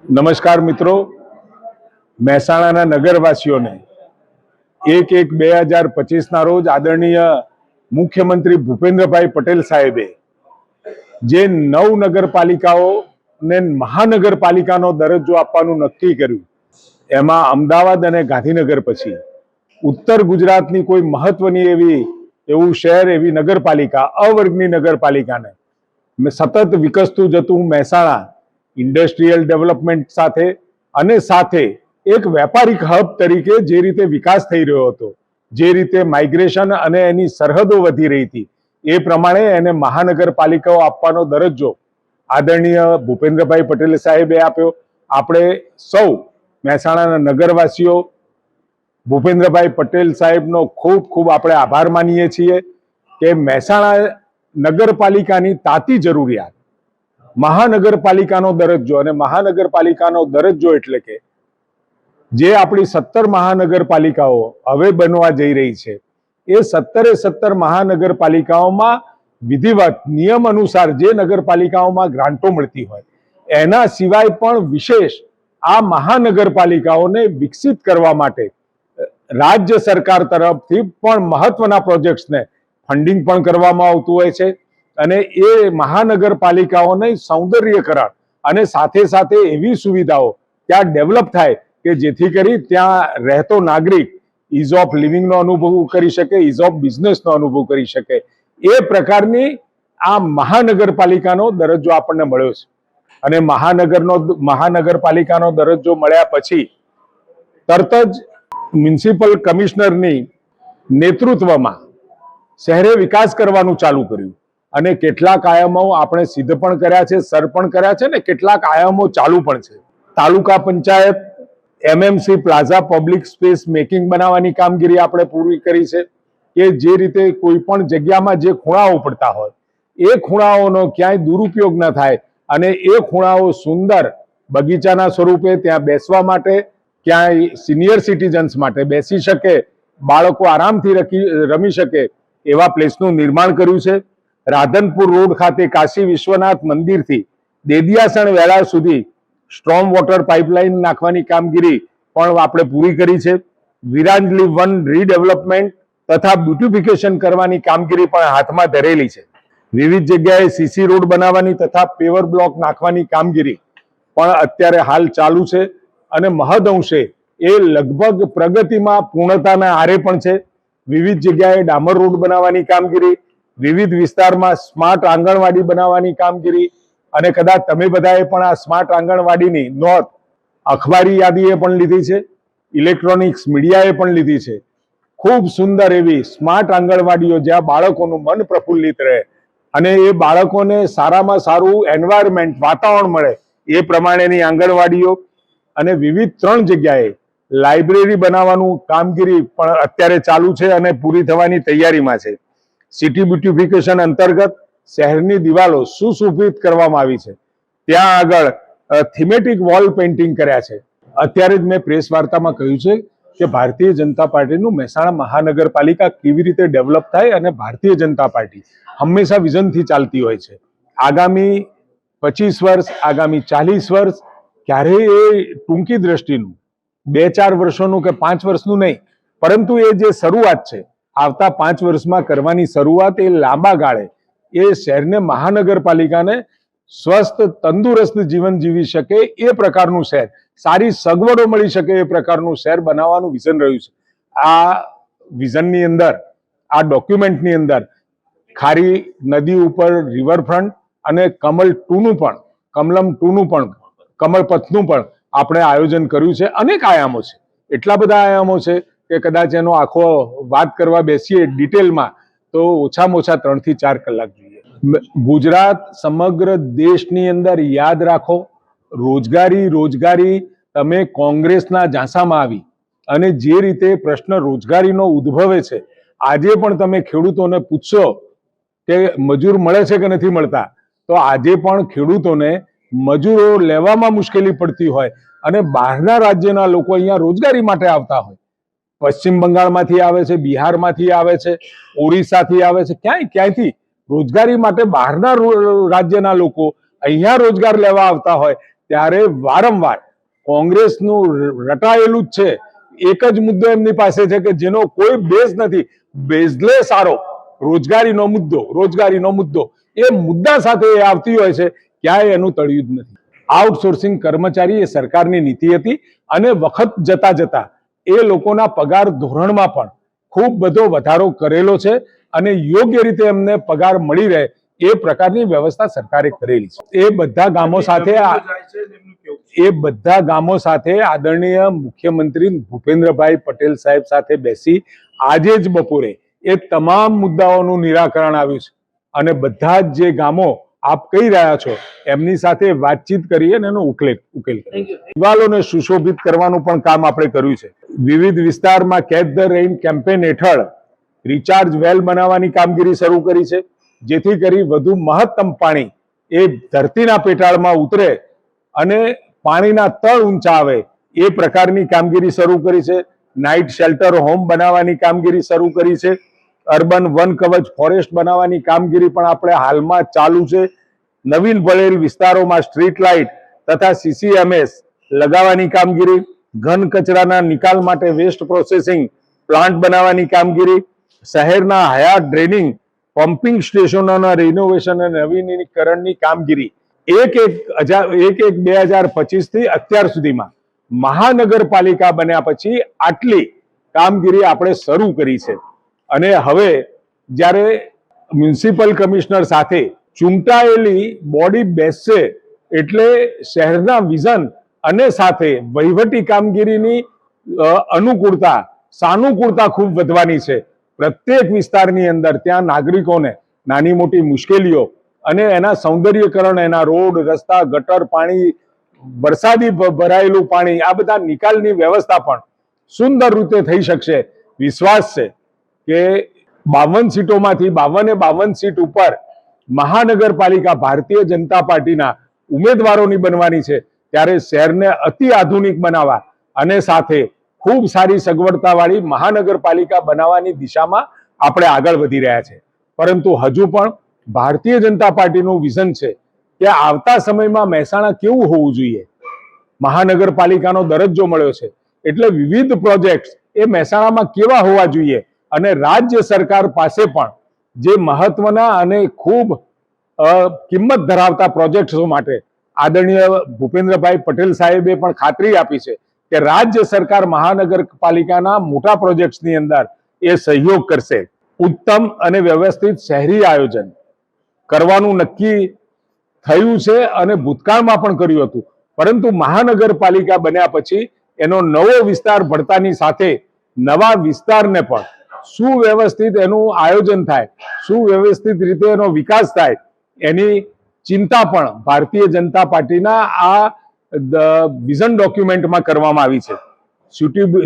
નમસ્કાર મિત્રો, મહેસાણાના નગરવાસીઓને 1/1/2025 રોજ આદરણીય મુખ્યમંત્રી ભૂપેન્દ્રભાઈ પટેલ સાહેબે જે 9 નગરપાલિકાઓને મહાનગરપાલિકાનો દરજ્જો આપવાનું નક્કી કર્યું, એમાં અમદાવાદ અને ગાંધીનગર પછી ઉત્તર ગુજરાતની કોઈ મહત્વની એવું શહેર, એવી નગરપાલિકા, અવર્ગની નગરપાલિકાને સતત વિકસતું જતું મહેસાણા ઇન્ડસ્ટ્રીયલ ડેવલપમેન્ટ સાથે અને સાથે એક વેપારિક હબ તરીકે જે રીતે વિકાસ થઈ રહ્યો હતો, જે રીતે માઇગ્રેશન અને એની સરહદો વધી રહી હતી, એ પ્રમાણે એને મહાનગરપાલિકાઓ આપવાનો દરજ્જો આદરણીય ભૂપેન્દ્રભાઈ પટેલ સાહેબે આપ્યો. આપણે સૌ મહેસાણાના નગરવાસીઓ ભૂપેન્દ્રભાઈ પટેલ સાહેબનો ખૂબ ખૂબ આપણે આભાર માનીએ છીએ કે મહેસાણા નગરપાલિકાની તાતી જરૂરિયાત મહાનગરપાલિકાનો દરજ્જો, અને મહાનગરપાલિકાનો દરજ્જો એટલે કે જે આપણી 17 મહાનગરપાલિકાઓ હવે બનવા જઈ રહી છે, એ 17 મહાનગરપાલિકાઓમાં વિધિવત નિયમ અનુસાર જે નગરપાલિકાઓમાં ગ્રાન્ટો મળતી હોય, એના સિવાય પણ વિશેષ આ મહાનગરપાલિકાઓને વિકસિત કરવા માટે રાજ્ય સરકાર તરફથી પણ મહત્વના પ્રોજેક્ટ્સને ફંડિંગ પણ કરવામાં આવતું હોય છે. અને એ મહાનગરપાલિકાઓને સૌંદર્યકરણ અને સાથે સાથે એવી સુવિધાઓ ત્યાં ડેવલપ થાય કે જેથી કરી ત્યાં રહેતો નાગરિક ઇઝ ઓફ લિવિંગનો અનુભવ કરી શકે, ઇઝ ઓફ બિઝનેસનો અનુભવ કરી શકે. એ પ્રકારની આ મહાનગરપાલિકાનો દરજ્જો આપણને મળ્યો છે. અને મહાનગરપાલિકાનો દરજ્જો મળ્યા પછી તરત જ મ્યુનિસિપલ કમિશનરની નેતૃત્વમાં શહેરે વિકાસ કરવાનું ચાલુ કર્યું, અને કેટલાક આયામો આપણે સિદ્ધ પણ કર્યા છે, સર પણ કર્યા છે, ને કેટલાક આયામો ચાલુ પણ છે. Taluka panchayat MMC plaza public space making બનાવવાની કામગીરી આપણે પૂરી કરી છે કે જે રીતે કોઈ પણ જગ્યામાં જે ખૂણાઓ પડતા હોય એ ખૂણાઓનો ક્યાંય દુરુપયોગ ન થાય, અને એ ખૂણાઓ સુંદર બગીચાના સ્વરૂપે ત્યાં બેસવા માટે, ક્યાંય સિનિયર સિટીઝન્સ માટે બેસી શકે, બાળકો આરામથી રમી શકે એવા પ્લેસનું નિર્માણ કર્યું છે. રાધનપુર રોડ ખાતે કાશી વિશ્વનાથ મંદિરથી દેદિયાસણ વેળા સુધી સ્ટ્રોમ વોટર પાઇપલાઇન નાખવાની કામગીરી પણ આપણે પૂરી કરી છે. વિરાંજલી વન રીડેવલપમેન્ટ તથા બ્યુટિફિકેશન કરવાની કામગીરી પણ હાથમાં ધરેલી છે. વિવિધ જગ્યાએ સીસી રોડ બનાવવાની તથા પેવર બ્લોક નાખવાની કામગીરી પણ અત્યારે હાલ ચાલુ છે, અને મહદઅંશે એ લગભગ પ્રગતિમાં પૂર્ણતાના આરે પણ છે. વિવિધ જગ્યાએ ડામર રોડ બનાવવાની કામગીરી, વિવિધ વિસ્તારમાં સ્માર્ટ આંગણવાડી બનાવવાની કામગીરી, અને કદાચ તમે બધાએ પણ આ સ્માર્ટ આંગણવાડીની નોંધ અખબારી યાદીએ પણ લીધી છે, ઇલેક્ટ્રોનિક્સ મીડિયાએ પણ લીધી છે. ખૂબ સુંદર એવી સ્માર્ટ આંગણવાડીઓ જ્યાં બાળકોનું મન પ્રફુલ્લિત રહે અને એ બાળકોને સારામાં સારું એન્વાયરમેન્ટ, વાતાવરણ મળે એ પ્રમાણેની આંગણવાડીઓ, અને વિવિધ 3 જગ્યાએ લાઇબ્રેરી બનાવવાનું કામગીરી પણ અત્યારે ચાલુ છે અને પૂરી થવાની તૈયારીમાં છે. સિટી બ્યુટિફિકેશન અંતર્ગત શહેરની દિવાલો સુશોભિત કરવામાં આવી છે. ત્યાં આગળ થીમેટિક વોલ પેઇન્ટિંગ કર્યા છે. અત્યારે જ મેં પ્રેસ વાર્તામાં કહ્યું છે કે ભારતીય જનતા પાર્ટીનું મહેસાણા મહાનગરપાલિકા કેવી રીતે ડેવલપ થાય, અને ભારતીય જનતા પાર્ટી હંમેશા વિઝનથી ચાલતી હોય છે. આગામી 25 વર્ષ, આગામી 40 વર્ષ, ક્યારેય એ ટૂંકી દ્રષ્ટિનું 2-4 વર્ષોનું કે 5 વર્ષનું નહીં, પરંતુ એ જે શરૂઆત છે આવતા 5 વર્ષમાં કરવાની શરૂઆત, એ લાંબા ગાળે એ શહેરને, મહાનગરપાલિકાને સ્વસ્થ તંદુરસ્ત જીવન જીવી શકે એ પ્રકારનું શહેર, સારી સગવડો મળી શકે એ પ્રકારનું શહેર બનાવવાનું વિઝન રહ્યું છે. આ વિઝનની અંદર, આ ડોક્યુમેન્ટની અંદર ખારી નદી ઉપર રિવરફ્રન્ટ અને કમલમ 2નું પણ કમળપથનું પણ આપણે આયોજન કર્યું છે. અનેક આયામો છે, એટલા બધા આયામો છે કે કદાચ એનો આખો વાત કરવા બેસીએ ડિટેલમાં તો ઓછામાં ઓછા 3 થી 4 કલાક જોઈએ. ગુજરાત સમગ્ર દેશની અંદર યાદ રાખો, રોજગારી તમે કોંગ્રેસના ઝાંસામાં આવી અને જે રીતે પ્રશ્ન રોજગારીનો ઉદ્ભવે છે, આજે પણ તમે ખેડૂતોને પૂછશો કે મજૂર મળે છે કે નથી મળતા, તો આજે પણ ખેડૂતોને મજૂરો લેવામાં મુશ્કેલી પડતી હોય, અને બહારના રાજ્યના લોકો અહીંયા રોજગારી માટે આવતા હોય, પશ્ચિમ બંગાળમાંથી આવે છે, બિહારમાંથી આવે છે, ઓરિસ્સાથી આવે છે, ક્યાંયથી રોજગારી માટે બહારના રાજ્યના લોકો અહીંયા રોજગાર લેવા આવતા હોય, ત્યારે વારંવાર કોંગ્રેસનું રટાયેલું જ છે. એક જ મુદ્દો એમની પાસે છે કે જેનો કોઈ બેઝ નથી, બેઝલેસ આરોપ, રોજગારીનો મુદ્દો એ મુદ્દા સાથે એ આવતી હોય છે, ક્યાંય એનું તળિયું જ નથી. આઉટસોર્સિંગ કર્મચારી એ સરકારની નીતિ હતી અને વખત જતા જતા એ લોકોના પગાર ધોરણમાં પણ ખૂબ બધો વધારો કરેલો છે અને યોગ્ય રીતે એમને પગાર મળી રહે એ પ્રકારની વ્યવસ્થા સરકારે કરેલી છે. એ બધા ગામો સાથે આદરણીય મુખ્યમંત્રી ભૂપેન્દ્રભાઈ પટેલ સાહેબ સાથે બેસી આજે જ બપોરે એ તમામ મુદ્દાઓનું નિરાકરણ આવ્યું છે અને બધા જ જે ગામો આપ કહી રહ્યા છો એમની સાથે વાતચીત કરી અને એનો ઉકેલ દિવાલોને સુશોભિત કરવાનું પણ કામ આપણે કર્યું છે. વિવિધ વિસ્તારમાં કેચ ધ રેઇન કેમ્પેન હેઠળ રિચાર્જ વેલ બનાવવાની કામગીરી શરૂ કરી છે, જેથી કરી વધુ મહત્તમ પાણી એ ધરતીના પેટાળમાં ઉતરે અને પાણીના તળ ઊંચા આવે એ પ્રકારની કામગીરી શરૂ કરી છે. નાઇટ શેલ્ટર હોમ બનાવવાની કામગીરી શરૂ કરી છે. અર્બન વન કવચ ફોરેસ્ટ બનાવવાની કામગીરી પણ આપણે હાલમાં ચાલુ છે. નવીન ભરેલ વિસ્તારોમાં સ્ટ્રીટ લાઇટ તથા CCMS લગાવવાની કામગીરી, ઘન કચરાના નિકાલ માટે વેસ્ટ પ્રોસેસિંગ પ્લાન્ટ બનાવવાની કામગીરી, શહેરના હયાત ડ્રેનિંગ પમ્પિંગ સ્ટેશનોના રિનોવેશન અને નવીનીકરણની કામગીરી 1/1/2025 થી અત્યાર સુધીમાં મહાનગરપાલિકા બન્યા પછી આટલી કામગીરી આપણે શરૂ કરી છે. અને હવે જ્યારે મ્યુનિસિપલ કમિશનર સાથે ચૂંટાયેલી બોડી બેસશે એટલે શહેરના વિઝન અને સાથે વહીવટી કામગીરીની અનુકૂળતા સાનુકૂળતા ખૂબ વધવાની છે. પ્રત્યેક વિસ્તારની અંદર ત્યાં નાગરિકોને નાની મોટી મુશ્કેલીઓ અને એના સૌંદર્યકરણ, એના રોડ, રસ્તા, ગટર, પાણી, વરસાદી ભરાયેલું પાણી, આ બધા નિકાલની વ્યવસ્થા પણ સુંદર રીતે થઈ શકશે. વિશ્વાસ છે કે 52 સીટોમાંથી 52 સીટ ઉપર મહાનગરપાલિકા ભારતીય જનતા પાર્ટીના ઉમેદવારોની બનવાની છે. ત્યારે શહેરને અતિ આધુનિક બનાવવા અને સાથે ખૂબ સારી સગવડતાવાળી મહાનગરપાલિકા બનાવવાની દિશામાં આપણે આગળ વધી રહ્યા છે. પરંતુ હજુ પણ ભારતીય જનતા પાર્ટીનું વિઝન છે કે આવતા સમયમાં મહેસાણા કેવું હોવું જોઈએ. મહાનગરપાલિકાનો દરજ્જો મળ્યો છે એટલે વિવિધ પ્રોજેક્ટ્સ એ મહેસાણામાં કેવા હોવા જોઈએ અને રાજ્ય સરકાર પાસે પણ જે મહત્વના અને ખૂબ કિંમત ધરાવતા પ્રોજેક્ટ્સો માટે આદરણીય ભૂપેન્દ્રભાઈ પટેલ સાહેબે પણ ખાતરી આપી છે કે રાજ્ય સરકાર મહાનગરપાલિકાના મોટા પ્રોજેક્ટ્સની અંદર એ સહયોગ કરશે. ઉત્તમ અને વ્યવસ્થિત શહેરી આયોજન કરવાનું નક્કી થયું છે અને ભૂતકાળમાં પણ કર્યું હતું, પરંતુ મહાનગરપાલિકા બન્યા પછી એનો નવો વિસ્તાર ભળતાની સાથે નવા વિસ્તારને પણ સુવ્યવસ્થિત એનું આયોજન થાય, સુવ્યવસ્થિત રીતે એનો વિકાસ થાય એની ચિંતા પણ ભારતીય જનતા પાર્ટીના આ વિઝન ડોક્યુમેન્ટમાં કરવામાં આવી છે.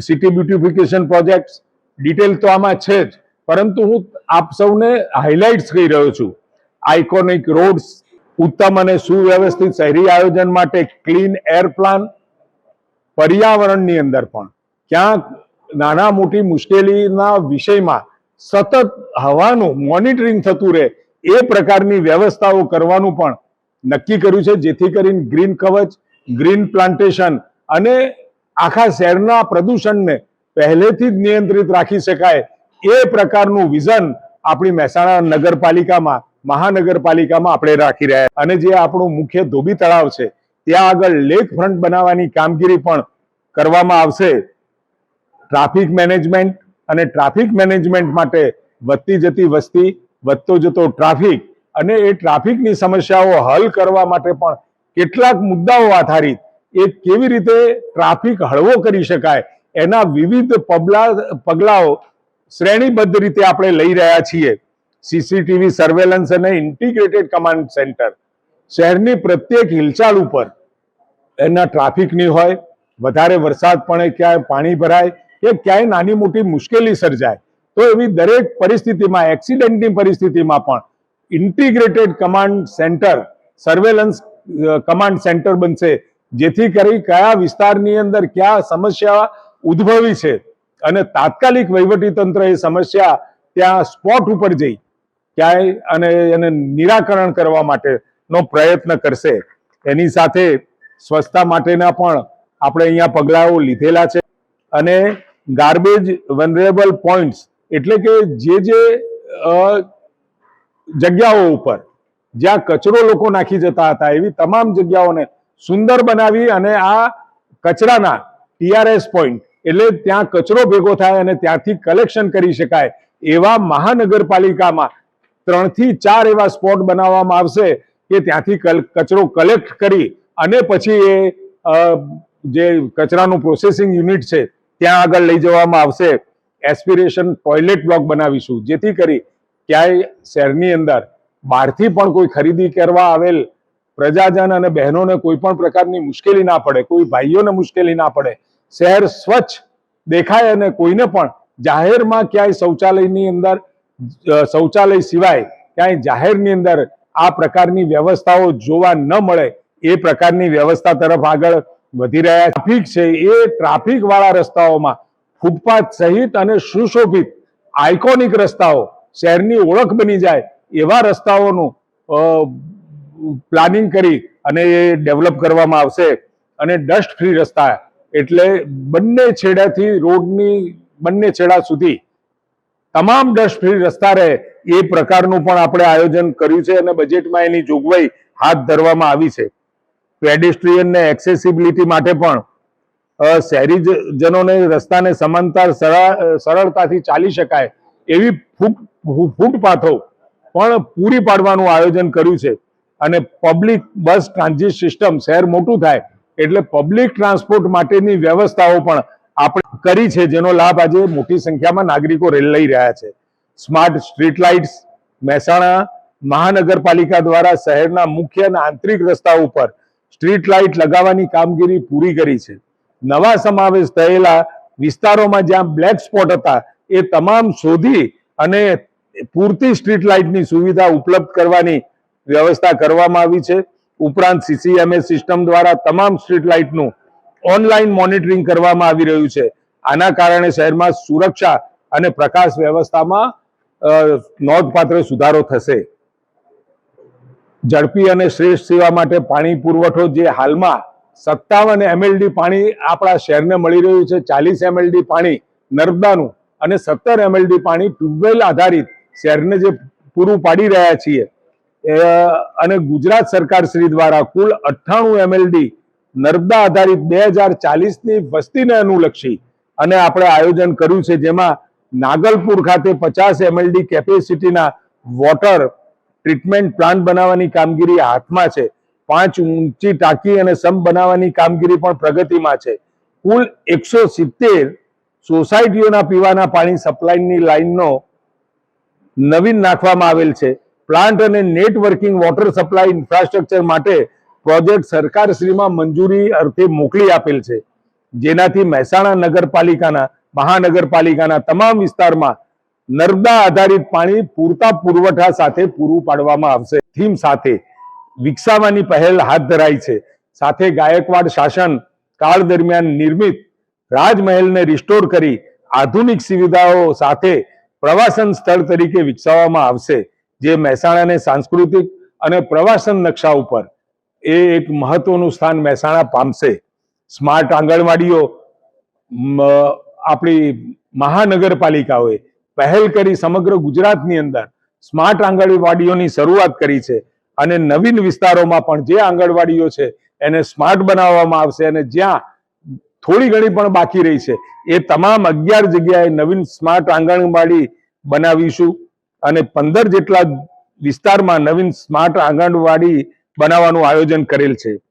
સિટી બ્યુટિફિકેશન પ્રોજેક્ટ ડિટેલ તો આમાં છે જ, પરંતુ હું આપ સૌને હાઇલાઇટ્સ કહી રહ્યો છું. આઇકોનિક રોડ્સ, ઉત્તમ અને સુવ્યવસ્થિત શહેરી આયોજન માટે ક્લીન એર પ્લાન, પર્યાવરણની અંદર પણ ક્યાંક નાના મોટી મુશ્કેલીના વિષયમાં સતત હવાનું મોનિટરિંગ થતું રહે એ પ્રકારની વ્યવસ્થાઓ કરવાનું પણ નક્કી કર્યું છે, જેથી કરીને ગ્રીન કવચ, ગ્રીન પ્લાન્ટેશન અને આખા શહેરના પ્રદૂષણને પહેલેથી જ નિયંત્રિત રાખી શકાય એ પ્રકારનું વિઝન આપણી મહેસાણા નગરપાલિકામાં મહાનગરપાલિકામાં આપણે રાખી રહ્યા. અને જે આપણું મુખ્ય ધોબી તળાવ છે ત્યાં આગળ લેક ફ્રન્ટ બનાવવાની કામગીરી પણ કરવામાં આવશે. ટ્રાફિક મેનેજમેન્ટ અને ટ્રાફિક મેનેજમેન્ટ માટે વધતી જતી વસ્તી, વધતો જતો ટ્રાફિક અને એ ટ્રાફિકની સમસ્યાઓ હલ કરવા માટે પણ કેટલાક મુદ્દાઓ આધારિત એ કેવી રીતે ટ્રાફિક હળવો કરી શકાય એના વિવિધ પગલાઓ શ્રેણીબદ્ધ રીતે આપણે લઈ રહ્યા છીએ. સીસીટીવી સર્વેલન્સ અને ઇન્ટિગ્રેટેડ કમાન્ડ સેન્ટર શહેરની પ્રત્યેક હિલચાલ ઉપર એના ટ્રાફિકની હોય, વધારે વરસાદ પડે, ક્યાંય પાણી ભરાય કે ક્યાંય નાની મોટી મુશ્કેલી સર્જાય તો એવી દરેક પરિસ્થિતિમાં, એક્સિડન્ટની પરિસ્થિતિમાં પણ integrated command centre, surveillance command centre બનશે, જેથી કરી કયા વિસ્તારની અંદર ક્યાં સમસ્યા ઉદ્ભવી છે અને તાત્કાલિક વહીવટી તંત્ર એ સમસ્યા ત્યાં સ્પોટ ઉપર જઈ ક્યાંય અને એને નિરાકરણ કરવા માટેનો પ્રયત્ન કરશે. એની સાથે સ્વચ્છતા માટેના પણ આપણે અહીંયા પગલાઓ લીધેલા છે. અને ગાર્બેજ વનરેબલ પોઈન્ટ્સ એટલે કે જે જગ્યાઓ ઉપર જ્યાં કચરો લોકો નાખી જતા હતા એવી તમામ જગ્યાઓને સુંદર બનાવી અને આ કચરાના TRS પોઈન્ટ એટલે ત્યાં કચરો ભેગો થાય અને ત્યાંથી કલેક્શન કરી શકાય એવા મહાનગરપાલિકામાં 3 થી 4 એવા સ્પોટ બનાવવામાં આવશે કે ત્યાંથી કચરો કલેક્ટ કરી અને પછી એ જે કચરાનું પ્રોસેસિંગ યુનિટ છે ત્યાં આગળ લઈ જવામાં આવશે. એસ્પિરેશન ટોયલેટ બ્લોક બનાવીશું જેથી કરી ક્યાંય શહેરની અંદર બહારથી પણ કોઈ ખરીદી કરવા આવેલ પ્રજાજન અને બહેનોને કોઈ પણ પ્રકારની મુશ્કેલી ના પડે, કોઈ ભાઈઓને મુશ્કેલી ના પડે, શહેર સ્વચ્છ દેખાય અને કોઈને પણ જાહેરમાં ક્યાંય શૌચાલયની અંદર શૌચાલય સિવાય ક્યાંય જાહેરની અંદર આ પ્રકારની વ્યવસ્થાઓ જોવા ન મળે એ પ્રકારની વ્યવસ્થા તરફ આગળ વધી રહ્યા. ટ્રાફિક છે એ ટ્રાફિક વાળા રસ્તાઓમાં ફૂટપાથ સહિત અને સુશોભિત આઇકોનિક રસ્તાઓ શહેરની ઓળખ બની જાય એવા રસ્તાઓનું પ્લાનિંગ કરી અને એ ડેવલપ કરવામાં આવશે. અને ડસ્ટ ફ્રી રસ્તા એટલે બંને છેડાથી રોડની બંને છેડા સુધી તમામ ડસ્ટ ફ્રી રસ્તા રહે એ પ્રકારનું પણ આપણે આયોજન કર્યું છે અને બજેટમાં એની જોગવાઈ હાથ ધરવામાં આવી છે. પેડેસ્ટ્રીયન ને એક્સેસિબિલિટી માટે પણ શહેરીજનોને રસ્તાને સમાંતર સરળતાથી ચાલી શકાય એવી ફૂટપાથો પણ પૂરી પાડવાનું આયોજન કર્યું છે. અને પબ્લિક બસ ટ્રાન્ઝિટ સિસ્ટમ શહેર મોટું થાય એટલે પબ્લિક ટ્રાન્સપોર્ટ માટેની વ્યવસ્થાઓ પણ આપણે કરી છે જેનો લાભ આજે મોટી સંખ્યામાં નાગરિકો લઈ રહ્યા છે. સ્માર્ટ સ્ટ્રીટ લાઇટ્સ મહેસાણા મહાનગરપાલિકા દ્વારા શહેરના મુખ્ય અને આંતરિક રસ્તાઓ ઉપર સ્ટ્રીટ લાઇટ લગાવવાની કામગીરી પૂરી કરી છે. નવા સમાવેશ થયેલા વિસ્તારોમાં જ્યાં બ્લેક સ્પોટ હતા એ તમામ શોધી અને પૂરતી સ્ટ્રીટ લાઇટની સુવિધા ઉપલબ્ધ કરવાની વ્યવસ્થા કરવામાં આવી છે. ઉપરાંત CCMA સિસ્ટમ દ્વારા તમામ સ્ટ્રીટ લાઇટનું ઓનલાઈન મોનિટરિંગ કરવામાં આવી રહ્યું છે. આના કારણે શહેરમાં સુરક્ષા અને પ્રકાશ વ્યવસ્થામાં નોંધપાત્ર સુધારો થશે. ઝડપી અને શ્રેષ્ઠ સેવા માટે પાણી પુરવઠો જે હાલમાં 57 MLD પાણી આપણા શહેરને મળી રહ્યું છે, 40 MLD પાણી નર્મદાનું અને 17 MLD પાણી ટ્યુબવેલ આધારિત શહેરને જે પૂરું પાડી રહ્યા છીએ અને ગુજરાત સરકાર શ્રી દ્વારા કુલ 98 MLD નર્મદા આધારિત 2040ની વસ્તીને અનુલક્ષી અને આપણે આયોજન કર્યું છે જેમાં નાગલપુર ખાતે 50 MLD કેપેસિટીના વોટર ટ્રીટમેન્ટ પ્લાન્ટ બનાવવાની કામગીરી હાથમાં છે. 5 ઊંચી ટાંકી અને સમ્પ બનાવવાની કામગીરી પણ પ્રગતિમાં છે. કુલ 170 સોસાયટીઓના પીવાના પાણી સપ્લાયની લાઈનનો નવીન નાખવામાં આવેલ છે. પ્લાન્ટ અને નેટવર્કિંગ વોટર સપ્લાય ઇન્ફ્રાસ્ટ્રક્ચર માટે પ્રોજેક્ટ સરકારશ્રીમાં મંજૂરી અર્થે મોકલી આપેલ છે જેનાથી મહેસાણા મહાનગરપાલિકાના તમામ વિસ્તારમાં નર્મદા આધારિત પાણી પૂરતા પુરવઠા સાથે પૂરું પાડવામાં આવશે. થીમ સાથે વિકસાવવાની પહેલ હાથ ધરાઈ છે. સાથે ગાયકવાડ શાસન કાળ દરમિયાન નિર્મિત રાજમહેલને રિસ્ટોર કરી આધુનિક સુવિધાઓ સાથે પ્રવાસન સ્થળ તરીકે વિકસાવવામાં આવશે જે મહેસાણાને સાંસ્કૃતિક અને પ્રવાસન નકશા ઉપર એ એક મહત્વનું સ્થાન મહેસાણા પામશે. સ્માર્ટ આંગણવાડીઓ આપણી મહાનગરપાલિકાઓએ પહેલ કરી સમગ્ર ગુજરાતની અંદર સ્માર્ટ આંગણવાડીઓની શરૂઆત કરી છે અને નવીન વિસ્તારોમાં પણ જે આંગણવાડીઓ છે એને સ્માર્ટ બનાવવામાં આવશે અને જ્યાં થોડી ઘણી પણ બાકી રહી છે એ તમામ 11 જગ્યાએ નવીન સ્માર્ટ આંગણવાડી બનાવીશું અને 15 જેટલા વિસ્તારમાં નવીન સ્માર્ટ આંગણવાડી બનાવવાનું આયોજન કરેલ છે.